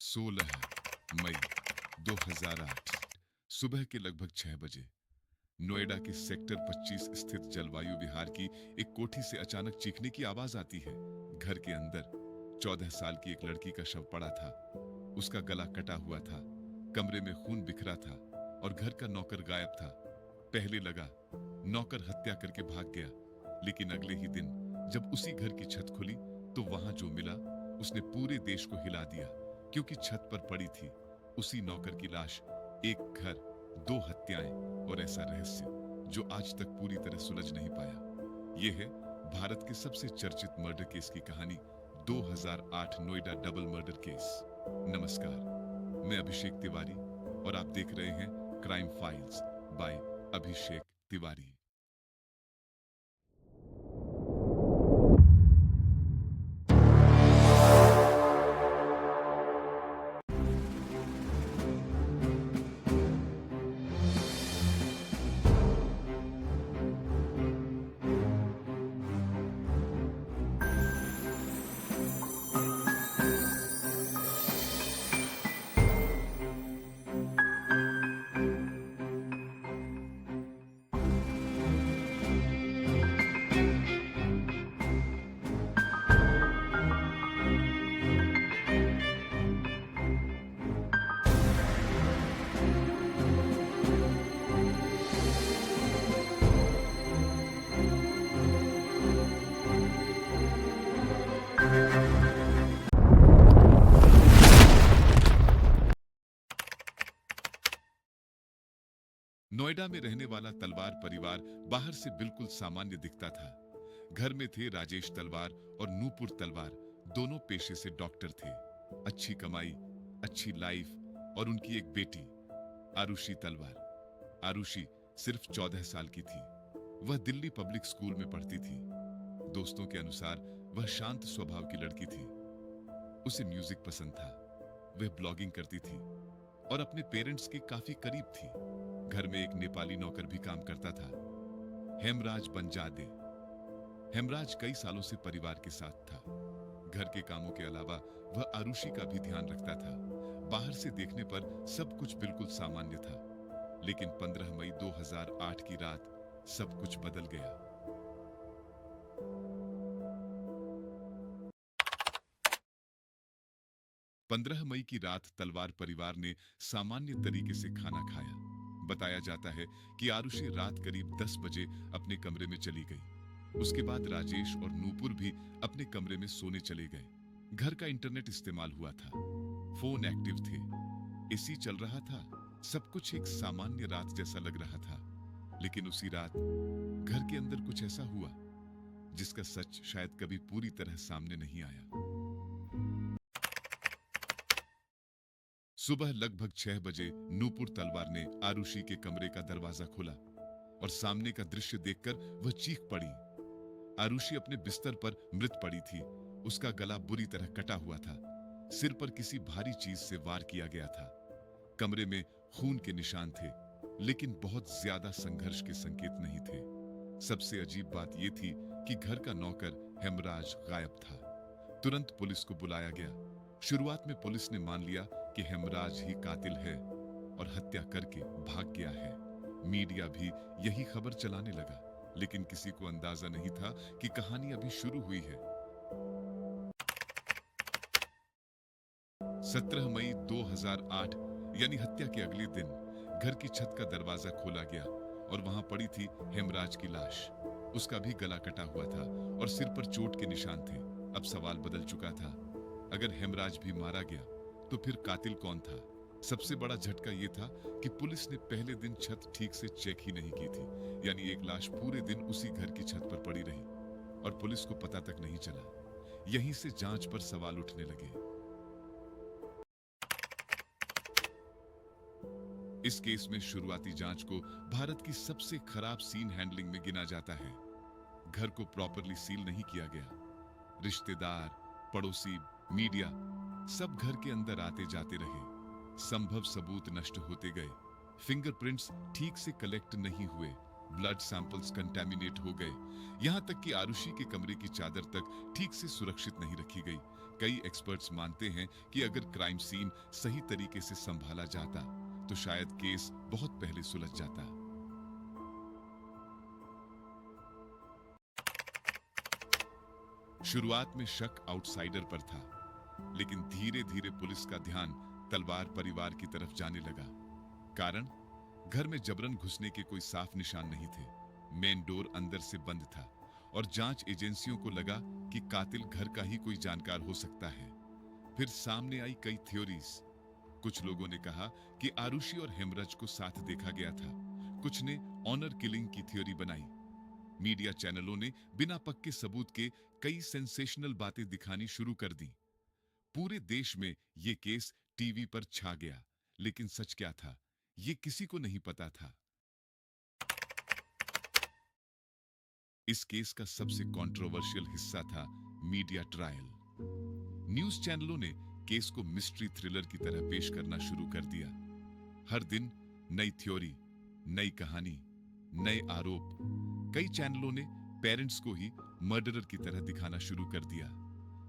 16 मई 2008 सुबह के लगभग 6 बजे नोएडा के सेक्टर 25 स्थित जलवायु विहार की एक कोठी से अचानक चीखने की आवाज आती है। घर के अंदर 14 साल की एक लड़की का शव पड़ा था। उसका गला कटा हुआ था, कमरे में खून बिखरा था और घर का नौकर गायब था। पहले लगा नौकर हत्या करके भाग गया, लेकिन अगले ही दिन जब उसी घर की छत खुली तो वहां जो मिला उसने पूरे देश को हिला दिया, क्योंकि छत पर पड़ी थी उसी नौकर की लाश। एक घर, 2 हत्याएं और ऐसा रहस्य जो आज तक पूरी तरह सुलझ नहीं पाया। यह है भारत के सबसे चर्चित मर्डर केस की कहानी, 2008 नोएडा डबल मर्डर केस। नमस्कार, मैं अभिषेक तिवारी और आप देख रहे हैं crime files bye Abhishek Tiwari. Noida में रहने वाला तलवार परिवार बाहर से बिल्कुल सामान्य दिखता था। घर में थे राजेश तलवार और नूपुर तलवार, दोनों पेशे से डॉक्टर थे। अच्छी कमाई, अच्छी लाइफ और उनकी एक बेटी आरुषि तलवार। आरुषि सिर्फ 14 साल की थी। वह दिल्ली पब्लिक स्कूल में पढ़ती थी। दोस्तों के अनुसार वह शांत स्वभाव की लड़की थी। उसे म्यूजिक पसंद था, वह ब्लॉगिंग करती थी और अपने पेरेंट्स के काफी करीब थी। घर में एक नेपाली नौकर भी काम करता था, हेमराज बंजादे। हेमराज कई सालों से परिवार के साथ था। घर के कामों के अलावा वह आरुषि का भी ध्यान रखता था। बाहर से देखने पर सब कुछ बिल्कुल सामान्य था, लेकिन 15 मई 2008 की रात सब कुछ बदल गया। पंद्रह मई की रात तलवार परिवार ने सामान्य तरीके से खाना खाया। बताया जाता है कि आरुषि रात करीब 10 बजे अपने कमरे में चली गई। उसके बाद राजेश और नूपुर भी अपने कमरे में सोने चले गए। घर का इंटरनेट इस्तेमाल हुआ था, फोन एक्टिव थे, एसी चल रहा था। सब कुछ एक सामान्य रात जैसा लग रहा था। लेकिन उसी रात घर के अंदर कुछ ऐसा हुआ जिसका सच शायद कभी पूरी तरह सामने नहीं आया। सुबह लगभग 6 बजे नूपुर तलवार ने आरुषि के कमरे का दरवाजा खोला और सामने का दृश्य देखकर वह चीख पड़ी। आरुषि अपने बिस्तर पर मृत पड़ी थी। उसका गला बुरी तरह कटा हुआ था। सिर पर किसी भारी चीज से वार किया गया था। कमरे में खून के निशान थे, लेकिन बहुत ज्यादा संघर्ष के संकेत नहीं थे। सबसे अजीब बात यह थी कि घर का नौकर हेमराज गायब था। तुरंत पुलिस को बुलाया गया। शुरुआत में पुलिस ने मान लिया कि हेमराज ही कातिल है और हत्या करके भाग गया है। मीडिया भी यही खबर चलाने लगा, लेकिन किसी को अंदाजा नहीं था कि कहानी अभी शुरू हुई है। 17 मई 2008 यानी हत्या के अगले दिन घर की छत का दरवाजा खोला गया और वहां पड़ी थी हेमराज की लाश। उसका भी गला कटा हुआ था और सिर पर चोट के निशान थे। अब सवाल बदल चुका था। अगर हेमराज भी मारा गया तो फिर कातिल कौन था? सबसे बड़ा झटका यह था कि पुलिस ने पहले दिन छत ठीक से चेक ही नहीं की थी, यानी एक लाश पूरे दिन उसी घर की छत पर पड़ी रही और पुलिस को पता तक नहीं चला। यहीं से जांच पर सवाल उठने लगे। इस केस में शुरुआती जांच को भारत की सबसे खराब सीन हैंडलिंग में गिना जाता है। घर को प्रॉपरली सील नहीं किया गया। रिश्तेदार, पड़ोसी, मीडिया सब घर के अंदर आते जाते रहे। संभव सबूत नष्ट होते गए। फिंगरप्रिंट्स ठीक से कलेक्ट नहीं हुए। ब्लड सैंपल्स कंटेमिनेट हो गए। यहां तक कि आरुषि के कमरे की चादर तक ठीक से सुरक्षित नहीं रखी गई। कई एक्सपर्ट्स मानते हैं कि अगर क्राइम सीन सही तरीके से संभाला जाता तो शायद केस बहुत पहले सुलझ जाता। शुरुआत में शक आउटसाइडर पर था, लेकिन धीरे धीरे पुलिस का ध्यान तलवार परिवार की तरफ जाने लगा। कारण, घर में जबरन घुसने के कोई साफ निशान नहीं थे। मेन डोर अंदर से बंद था और जांच एजेंसियों को लगा कि कातिल घर का ही कोई जानकार हो सकता है। फिर सामने आई कई थ्योरीज। कुछ लोगों ने कहा कि आरुषि और हेमराज को साथ देखा गया था। कुछ ने ऑनर किलिंग की थ्योरी बनाई। मीडिया चैनलों ने बिना पक्के सबूत के कई सेंसेशनल बातें दिखानी शुरू कर दी। पूरे देश में यह केस टीवी पर छा गया, लेकिन सच क्या था, यह किसी को नहीं पता था। इस केस का सबसे कंट्रोवर्शियल हिस्सा था मीडिया ट्रायल। न्यूज चैनलों ने केस को मिस्ट्री थ्रिलर की तरह पेश करना शुरू कर दिया। हर दिन नई थ्योरी, नई कहानी, नए आरोप। कई चैनलों ने पेरेंट्स को ही मर्डरर की तरह दिखाना शुरू कर दिया,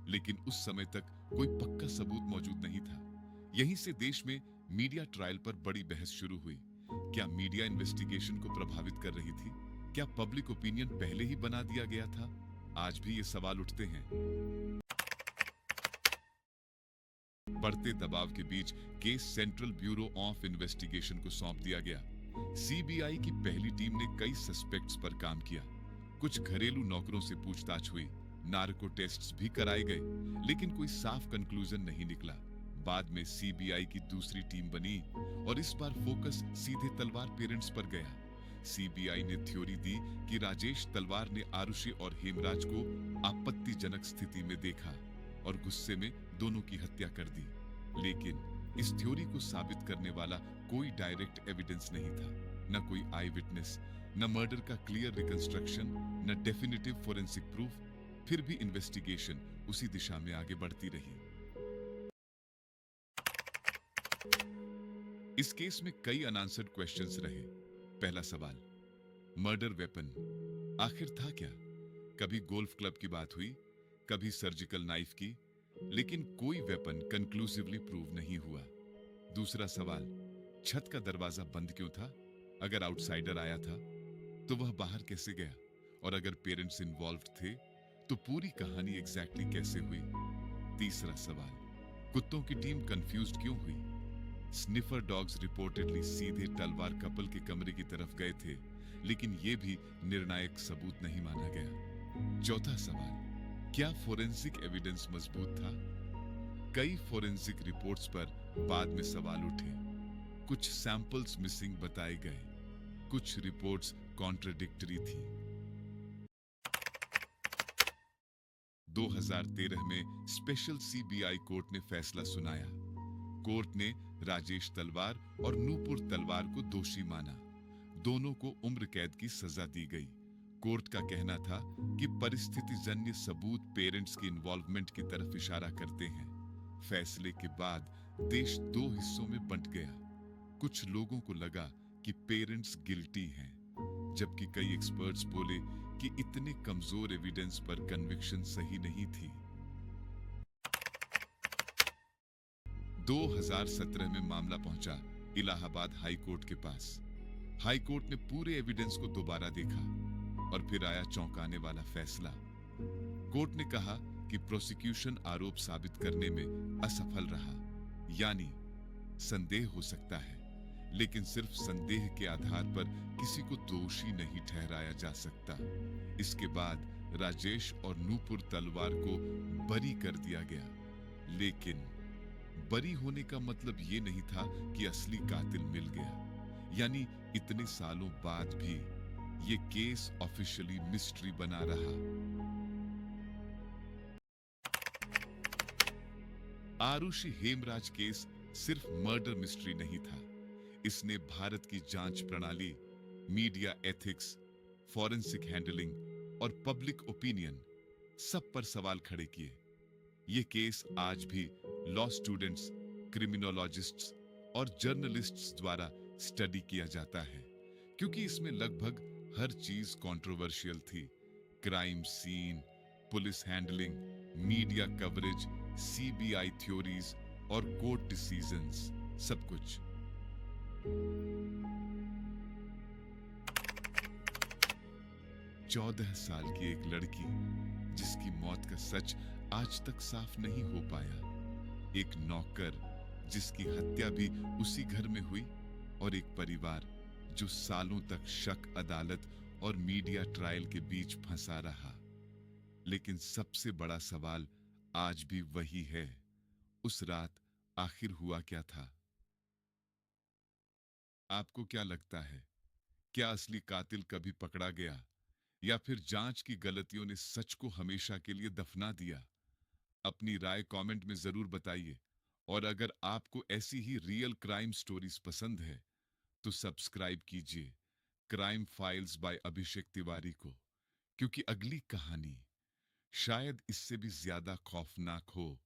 लेकिन उस समय तक कोई पक्का सबूत मौजूद नहीं था। यहीं से देश में मीडिया ट्रायल पर बड़ी बहस शुरू हुई। क्या मीडिया इन्वेस्टिगेशन को प्रभावित कर रही थी? क्या पब्लिक ओपिनियन पहले ही बना दिया गया था? आज भी ये सवाल उठते हैं। बढ़ते दबाव के बीच case central bureau of investigation को सौंप दिया गया। सीबीआई की पहली टीम ने कई सस्पेक्ट्स पर काम किया। कुछ घरेलू नौकरों से पूछताछ हुई, नार्को टेस्ट्स भी कराए गए, लेकिन कोई साफ कंक्लूजन नहीं निकला। बाद में सीबीआई की दूसरी टीम बनी और इस बार फोकस सीधे तलवार पेरेंट्स पर गया। सीबीआई ने थ्योरी दी कि राजेश तलवार ने आरुषि और हेमराज को आपत्तिजनक स्थिति में देखा और गुस्से में दोनों की हत्या कर दी। लेकिन इस थ्योरी को साबित करने वाला कोई डायरेक्ट एविडेंस नहीं था। न कोई आई विटनेस, न मर्डर का क्लियर रिकंस्ट्रक्शन, न डेफिनेटिव फोरेंसिक प्रूफ। फिर भी इन्वेस्टिगेशन उसी दिशा में आगे बढ़ती रही। इस केस में कई अनआंसर्ड क्वेश्चंस रहे। पहला सवाल, मर्डर वेपन आखिर था क्या? कभी गोल्फ क्लब की बात हुई, कभी सर्जिकल नाइफ की, लेकिन कोई वेपन कंक्लूसिवली प्रूव नहीं हुआ। दूसरा सवाल, छत का दरवाजा बंद क्यों था? अगर आउटसाइडर आया था तो वह बाहर कैसे गया? और अगर पेरेंट्स इन्वॉल्व्ड थे तो पूरी कहानी एग्जैक्टली कैसे हुई? तीसरा सवाल, कुत्तों की टीम कंफ्यूज्ड क्यों हुई? स्निफर डॉग्स रिपोर्टेडली सीधे तलवार कपल के कमरे की तरफ गए थे, लेकिन यह भी निर्णायक सबूत नहीं माना गया। चौथा सवाल, क्या फोरेंसिक एविडेंस मजबूत था? कई फोरेंसिक रिपोर्ट्स पर बाद में सवाल उठे। कुछ सैंपल्स मिसिंग बताए गए, कुछ रिपोर्ट्स कॉन्ट्रडिक्टरी थी। 2013 में स्पेशल सीबीआई कोर्ट ने फैसला सुनाया। कोर्ट ने राजेश तलवार और नूपुर तलवार को दोषी माना। दोनों को उम्र कैद की सजा दी गई। कोर्ट का कहना था कि परिस्थितिजन्य सबूत पेरेंट्स की इन्वॉल्वमेंट की तरफ इशारा करते हैं। फैसले के बाद देश दो हिस्सों में बंट गया। कुछ लोगों को लगा कि पेरेंट्स गिल्टी हैं, जबकि कई एक्सपर्ट्स बोले कि इतने कमजोर एविडेंस पर कन्विक्शन सही नहीं थी। 2017 में मामला पहुंचा इलाहाबाद हाई कोर्ट के पास। हाई कोर्ट ने पूरे एविडेंस को दोबारा देखा और फिर आया चौंकाने वाला फैसला। कोर्ट ने कहा कि प्रोसिक्यूशन आरोप साबित करने में असफल रहा, यानी संदेह हो सकता है, लेकिन सिर्फ संदेह के आधार पर किसी को दोषी नहीं ठहराया जा सकता। इसके बाद राजेश और नूपुर तलवार को बरी कर दिया गया, लेकिन बरी होने का मतलब ये नहीं था कि असली कातिल मिल गया। यानी इतने सालों बाद भी ये केस ऑफिशियली मिस्ट्री बना रहा। आरुषि हेमराज केस सिर्फ मर्डर मिस्ट्री नहीं था, इसने भारत की जांच प्रणाली, मीडिया एथिक्स, फॉरेंसिक हैंडलिंग और पब्लिक ओपिनियन सब पर सवाल खड़े किए। ये केस आज भी लॉ स्टूडेंट्स, क्रिमिनोलॉजिस्ट्स और जर्नलिस्ट्स द्वारा स्टडी किया जाता है, क्योंकि इसमें लगभग हर चीज कंट्रोवर्शियल थी। Crime scene, police handling, media coverage, CBI theories और कोर्ट डिसीजंस, सब कुछ। 14 साल की एक लड़की जिसकी मौत का सच आज तक साफ नहीं हो पाया। एक नौकर जिसकी हत्या भी उसी घर में हुई। और एक परिवार जो सालों तक शक, अदालत और मीडिया ट्रायल के बीच फंसा रहा। लेकिन सबसे बड़ा सवाल आज भी वही है, उस रात आखिर हुआ क्या था? आपको क्या लगता है? क्या असली कातिल कभी पकड़ा गया, या फिर जांच की गलतियों ने सच को हमेशा के लिए दफना दिया? अपनी राय कमेंट में जरूर बताइए। और अगर आपको ऐसी ही रियल क्राइम स्टोरीज पसंद है तो सब्सक्राइब कीजिए crime files bye Abhishek Tiwari को, क्योंकि अगली कहानी शायद इससे भी ज्यादा खौफनाक हो।